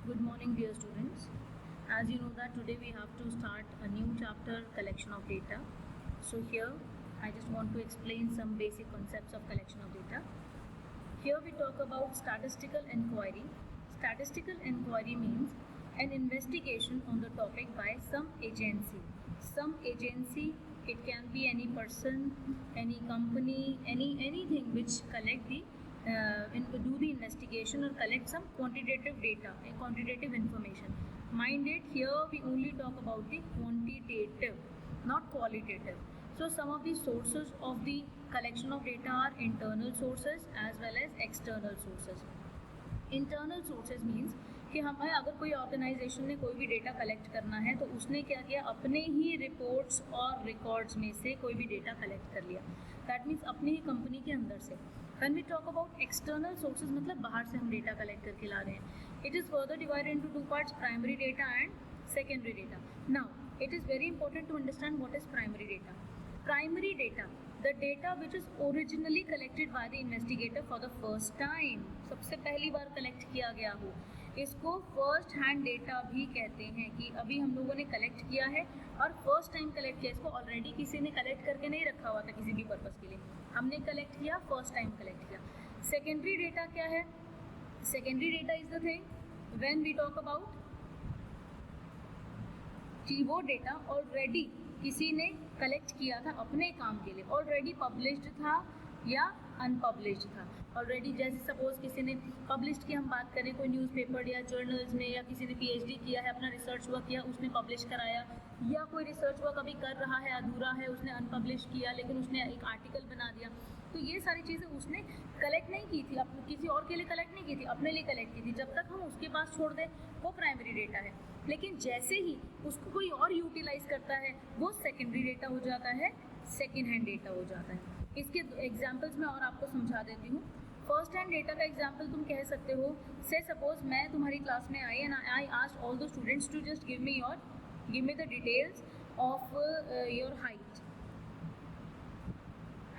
Good morning, dear students. As you know that today we have to start a new chapter, collection of data. So here I just want to explain some basic concepts of collection of data. Here we talk about statistical inquiry. Statistical inquiry means an investigation on the topic by some agency. Some agency, it can be any person, any company, anything which collect the do the investigation or collect some quantitative data, quantitative information. Mind it, here we only talk about the quantitative, not qualitative. So some of the sources of the collection of data are internal sources as well as external sources. Internal sources means कि हमें अगर कोई organisation ने कोई भी data collect करना है तो उसने क्या किया, अपने ही रिपोर्ट्स और रिकॉर्ड्स में से कोई भी डेटा कलेक्ट कर लिया. दैट मीन्स अपनी ही कंपनी के अंदर से. When we talk about external sources मतलब बाहर से हम डेटा कलेक्ट करके ला रहे हैं. It is further divided into two parts, primary data and secondary data. Now it is very important to understand what is primary data. Primary data, the data which is originally collected by the investigator for the first time, सबसे पहली बार collect किया गया हो, इसको first hand data भी कहते हैं. कि अभी हम लोगों ने कलेक्ट किया है और फर्स्ट टाइम कलेक्ट किया. इसको ऑलरेडी किसी ने कलेक्ट करके नहीं रखा हुआ था किसी भी पर्पज़ के लिए, हमने कलेक्ट किया, फर्स्ट टाइम कलेक्ट किया. सेकेंडरी डेटा क्या है? Secondary data is the thing when we talk about कि वो डेटा ऑलरेडी किसी ने कलेक्ट किया था अपने काम के लिए, ऑलरेडी पब्लिश्ड था या अनपब्लिश्ड था. ऑलरेडी जैसे सपोज किसी ने पब्लिश्ड की हम बात करें, कोई न्यूज़पेपर या जर्नल्स में, या किसी ने पीएचडी किया है, अपना रिसर्च वर्क किया, उसने पब्लिश कराया, या कोई रिसर्च वर्क अभी कर रहा है, अधूरा है, उसने अनपब्लिश किया लेकिन उसने एक आर्टिकल बना दिया. तो ये सारी चीज़ें उसने कलेक्ट नहीं की थी, किसी और के लिए कलेक्ट नहीं की थी, अपने लिए कलेक्ट की थी. जब तक हम उसके पास छोड़ दें वो प्राइमरी डेटा है. लेकिन जैसे ही उसको कोई और यूटिलाइज करता है वो सेकेंडरी डेटा हो जाता है, सेकेंड हैंड डेटा हो जाता है. इसके एग्जाम्पल्स मैं और आपको समझा देती हूँ. फर्स्ट हैंड डेटा का एग्जाम्पल तुम कह सकते हो, से सपोज मैं तुम्हारी क्लास में आई and I asked all the students to just give me the details of your height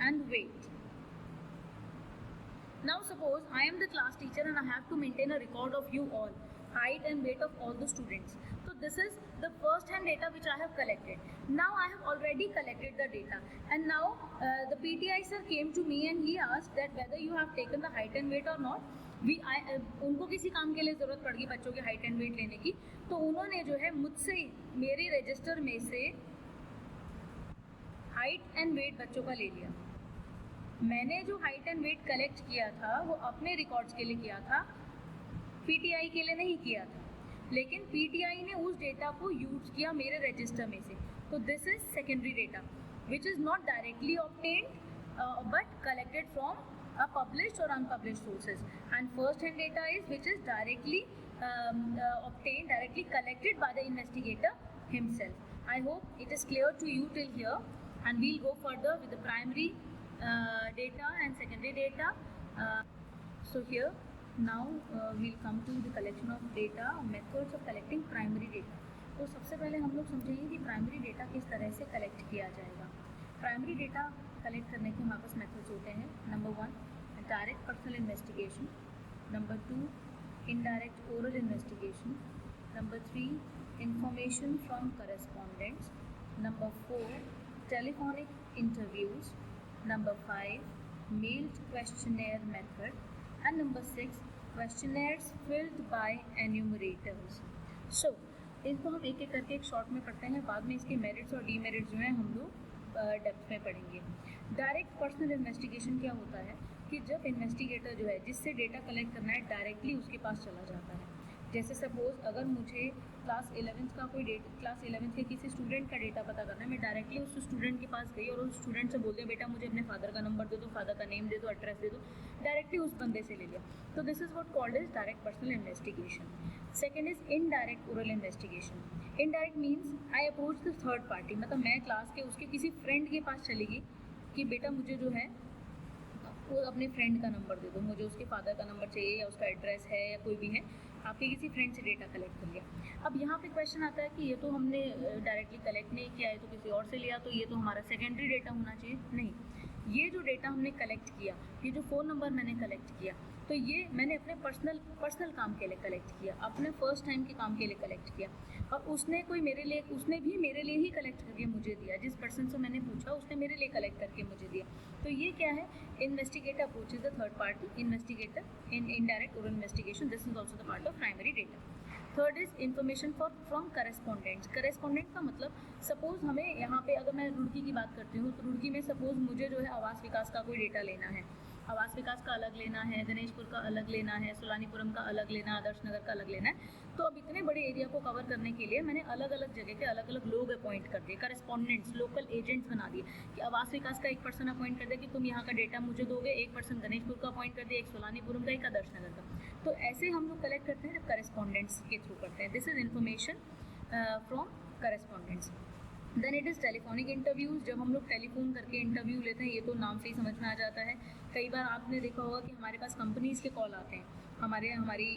and weight. Now suppose I am the class teacher and I have to maintain a record of you all, height and weight of all the students. So this is the first hand data which I have collected. Now I have already collected the data and now the PTI sir came to me and he asked that whether you have taken the height and weight or not. उनको किसी काम के लिए ज़रूरत पड़ गई बच्चों के हाइट एंड वेट लेने की, तो उन्होंने जो है मुझसे मेरे रजिस्टर में से हाइट एंड वेट बच्चों का ले लिया. मैंने जो हाइट एंड वेट कलेक्ट किया था वो अपने रिकॉर्ड्स के लिए किया था, पीटीआई के लिए नहीं किया था. लेकिन पीटीआई ने उस डेटा को यूज किया मेरे रजिस्टर में से. तो this is secondary data which is not directly obtained but collected from published or unpublished sources. And first hand data is which is directly obtained, directly collected by the investigator himself. I hope it is clear to you till here, and we'll go further with the primary data and secondary data. So here now we'll come to the collection of data, methods of collecting primary data. तो सबसे पहले हम लोग समझेंगे कि primary data किस तरह से कलेक्ट किया जाएगा. प्राइमरी डेटा कलेक्ट करने के हमारे पास मेथड्स होते हैं. Number 1 direct personal investigation, number 2 indirect oral investigation, number 3 information from correspondents, number 4 telephonic interviews, number 5 mailed questionnaire method, and number 6 questionnaires filled by enumerators. So इनको हम एक एक करके एक शॉर्ट में पढ़ते हैं, बाद में इसके मेरिट्स और डीमेरिट्स जो हैं हम लोग डेप्थ में पढ़ेंगे. डायरेक्ट पर्सनल इन्वेस्टिगेशन क्या होता है कि जब इन्वेस्टिगेटर जो है जिससे डेटा कलेक्ट करना है डायरेक्टली उसके पास चला जाता है. जैसे सपोज अगर मुझे क्लास 11th का कोई क्लास 11th के किसी स्टूडेंट का डेटा पता करना है, मैं डायरेक्टली उस स्टूडेंट के पास गई और उस स्टूडेंट से बोल दिया बेटा मुझे अपने फादर का नंबर दे दो, फादर का नेम दे दो, एड्रेस दे दो, डायरेक्टली उस बंदे से ले लिया. तो this is what called is direct personal investigation. Second is indirect oral investigation. Indirect means I approach the third party, मतलब मैं क्लास के उसके किसी फ्रेंड के पास चलेगी कि बेटा मुझे जो है वो अपने फ्रेंड का नंबर दे दो, मुझे उसके फादर का नंबर चाहिए या उसका एड्रेस है या कोई भी है, आपके किसी फ्रेंड से डेटा कलेक्ट कर लिया. अब यहाँ पे क्वेश्चन आता है कि ये तो हमने डायरेक्टली कलेक्ट नहीं किया है, तो किसी और से लिया, तो ये तो हमारा सेकेंडरी डेटा होना चाहिए. नहीं, ये जो डेटा हमने कलेक्ट किया, ये जो फ़ोन नंबर मैंने कलेक्ट किया, तो ये मैंने अपने पर्सनल काम के लिए कलेक्ट किया, अपने फर्स्ट टाइम के काम के लिए कलेक्ट किया। और उसने भी मेरे लिए ही कलेक्ट करके मुझे दिया। जिस पर्सन से मैंने पूछा उसने मेरे लिए कलेक्ट करके मुझे दिया। तो ये क्या है? Investigator approaches the third party investigator in indirect oral investigation. This is also the part of primary data. Third is information from correspondents. Correspondent का मतलब, सपोज हमें यहाँ पे अगर मैं रुड़की की बात करती हूँ तो रुड़की में सपोज मुझे जो है आवास विकास का कोई डेटा लेना है, आवास विकास का अलग लेना है, गणेशपुर का अलग लेना है, सोलानीपुरम का अलग लेना है, आदर्श नगर का अलग लेना है। तो अब इतने बड़े एरिया को कवर करने के लिए मैंने अलग अलग जगह के अलग अलग लोग अपॉइंट कर दिए, करेस्पॉन्डेंट्स, लोकल एजेंट्स बना दिए कि आवास विकास का एक पर्सन अपॉइंट कर दिया कि तुम यहाँ का डेटा मुझे दोगे, एक पर्सन गणेशपुर का अपॉइंट कर दिया, एक सोलानीपुरम का, एक आदर्श नगर का। तो ऐसे हम लोग कलेक्ट करते हैं जब करेस्पॉन्डेंट्स के थ्रू करते हैं। This is information from correspondents. Then it is telephonic interviews. जब हम लोग टेलीफोन करके इंटरव्यू लेते हैं, ये तो नाम से ही समझ में आ जाता है। कई बार आपने देखा होगा कि हमारे पास कंपनीज़ के कॉल आते हैं हमारी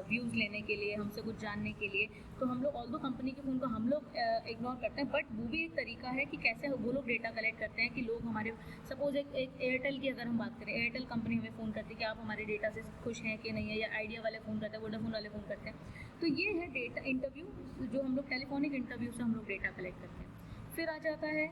व्यूज़ लेने के लिए, हमसे कुछ जानने के लिए। तो हम लोग ऑल्दो कंपनी के फ़ोन को हम लोग इग्नोर करते हैं, बट वो भी एक तरीका है कि कैसे वो लोग डेटा कलेक्ट करते हैं कि लोग हमारे, सपोज एक एयरटेल की अगर हम बात करें, एयरटेल कंपनी हमें फ़ोन करती है कि आप हमारे डेटा से खुश हैं कि नहीं है, या आइडिया वाले फ़ोन करते हैं, वोडाफोन वाले फ़ोन करते हैं। तो ये है डेटा इंटरव्यू, जो हम लोग टेलीफोनिक इंटरव्यू से हम लोग डेटा कलेक्ट करते हैं। फिर आ जाता है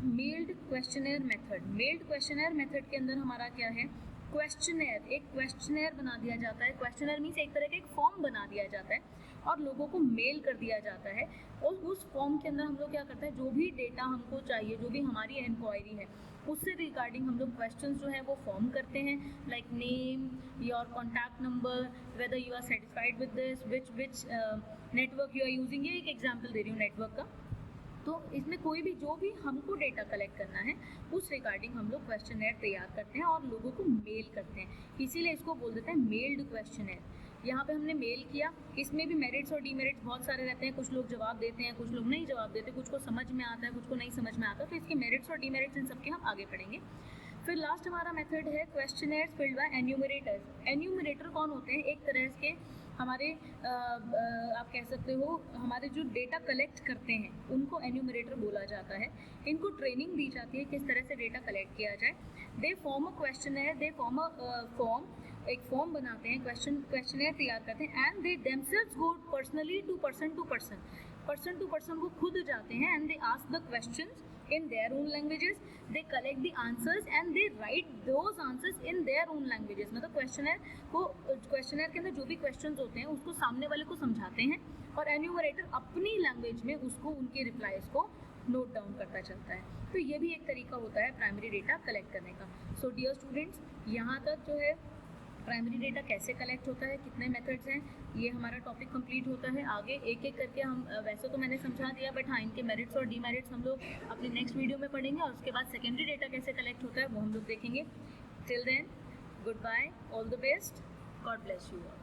mailed questionnaire method. Mailed questionnaire method के अंदर हमारा क्या है? क्वेश्चनर, एक क्वेश्चनर बना दिया जाता है। क्वेश्चनर मीन्स एक तरह का एक फॉर्म बना दिया जाता है और लोगों को मेल कर दिया जाता है। और उस फॉर्म के अंदर हम लोग क्या करते हैं, जो भी डेटा हमको चाहिए, जो भी हमारी इंक्वायरी है, उससे रिगार्डिंग हम लोग क्वेश्चंस जो है वो फॉर्म करते हैं, like name, your contact number, whether you are satisfied with this, which network you are using. ये एक एग्जाम्पल दे रही हूँ नेटवर्क का। तो इसमें कोई भी जो भी हमको डेटा कलेक्ट करना है उस रिगार्डिंग हम लोग क्वेश्चनर तैयार करते हैं और लोगों को मेल करते हैं, इसीलिए इसको बोल देते हैं मेल्ड क्वेश्चनर। यहाँ पे हमने मेल किया। इसमें भी मेरिट्स और डीमेरिट्स बहुत सारे रहते हैं, कुछ लोग जवाब देते हैं, कुछ लोग नहीं जवाब देते, कुछ को समझ में आता है, कुछ को नहीं समझ में आता। तो इसके मेरिट्स और डीमेरिट्स इन सबके हम आगे पढ़ेंगे। फिर लास्ट हमारा मेथड है questioners filled by enumerators. Enumerator कौन होते हैं? एक तरह के हमारे आप कह सकते हो हमारे जो डेटा कलेक्ट करते हैं उनको एन्यूमरेटर बोला जाता है। इनको ट्रेनिंग दी जाती है किस तरह से डेटा कलेक्ट किया जाए। They form a questionnaire, they form a form, एक फॉर्म बनाते हैं, क्वेश्चनर तैयार करते हैं। And they themselves go personally to person वो खुद जाते हैं। And they ask the questions in their own languages, they collect the answers and they write those answers in their own languages। मतलब क्वेश्चनर के अंदर जो भी क्वेश्चंस होते हैं उसको सामने वाले को समझाते हैं और एन्यूमरेटर अपनी लैंग्वेज में उसको उनके रिप्लाईज को नोट डाउन करता चलता है। तो ये भी एक तरीका होता है प्राइमरी डेटा कलेक्ट करने का। सो डियर स्टूडेंट्स, यहाँ तक जो है प्राइमरी डेटा कैसे कलेक्ट होता है, कितने मेथड्स हैं, ये हमारा टॉपिक कंप्लीट होता है। आगे एक एक करके हम, वैसे तो मैंने समझा दिया, बट हाँ, इनके मेरिट्स और डीमेरिट्स हम लोग अपने नेक्स्ट वीडियो में पढ़ेंगे और उसके बाद सेकेंडरी डेटा कैसे कलेक्ट होता है वो हम लोग देखेंगे। Till then, good bye, all the best, God bless you all.